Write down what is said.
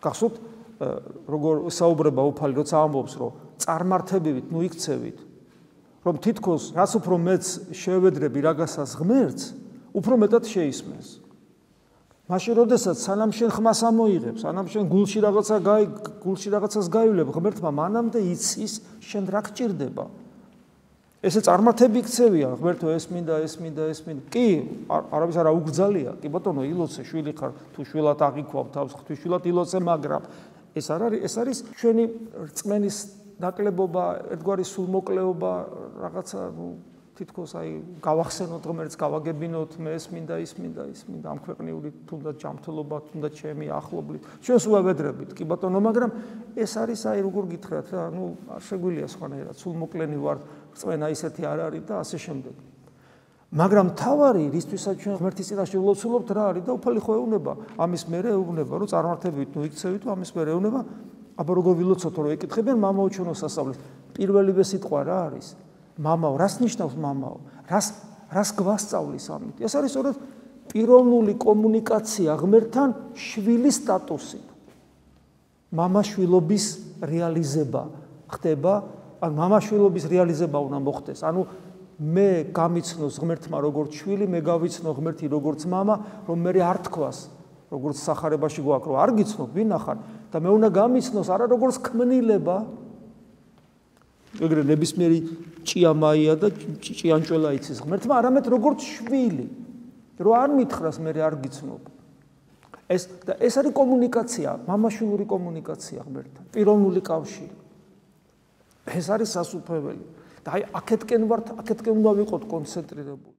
გახსოვთ როგორ საუბრება უფალი როცა ამბობს რომ წარმართებივით ნუ იქცევით რომ თითქოს რაც უფრო მეც შევედრები რაღაცას ღმერთს უფრო მეტად შეისმენს მაშინ როდესაც სანამ შენ ხმას ამოიღებ სანამ შენ გულში რაღაცას გაივლებ ღმერთმა მანამდე იცის შენ რა გჭირდება ესე წარმართები იქცევია ღმერთო ეს მინდა კი არავის არ აუგზალია კი ბატონო ილოცე შვილი ხარ თუ შვილად აღიქვავ თავს ღვთისშვილად ილოცე მაგრამ ეს არის ჩვენი რწმენის ნაკლებობა ერთგვარი სულმოკლეობა რაღაცა თითქოს აი გავახსენოთ ღმერთს გავაგებინოთ მე ეს მინდა ამ ქვეყნიური თუნდაც ჯანმრთელობა თუნდაც ჩემი ახლობლი ჩვენ სულ ავედრებით კი ბატონო მაგრამ ეს არის აი როგორ გითხრათ რა ნუ არ შეგვიძლია სხვანაირად სულმოკლენი ვარ რწმენა ისეთი არ არის და ასე შემდეგ მაგრამ თავარი რისთვისაც ჩვენ ღმერთის წინაშე ვლოცულობთ რა არის და უფალი ხო ეუბნება ამის მერე ეუბნება რომ წარმართებით ნუ იქცევით ამის მერე ეუბნება აბა როგორ ვილოცოთ რომ ეკითხებიან მამაო ჩვენო სასწაულს პირველივე სიტყვა რა არის მამაო რას ნიშნავს მამაო რას გვასწავლის ამით ეს არის სწორედ პიროვნული კომუნიკაცია ღმერთთან შვილის სტატუსით მამაშვილობის რეალიზება ხდება ან მამაშვილობის რეალიზება უნდა მოხდეს ანუ მე გამიცნოს ღმერთმა როგორც შვილი მე გავიცნო ღმერთი როგორც მამა რომ მე არ თქვას როგორც სახარებაში გვაქვს რომ არ გიცნობ ვინ ახარ და მე უნდა გამიცნოს არა როგორც ქმნილება ეგრე ნებისმიერი ჭიამაია და ჭიანჭველა იცის ღმერთმა არამედ როგორც შვილი რომ არ მითხრას მე არ გიცნობ ეს არის კომუნიკაცია მამაშვილური კომუნიკაცია ღმერთთან პიროვნული კავშირი ეს არის სასუფეველი და აი აქეთკენ უნდა ვიყოთ კონცენტრირებული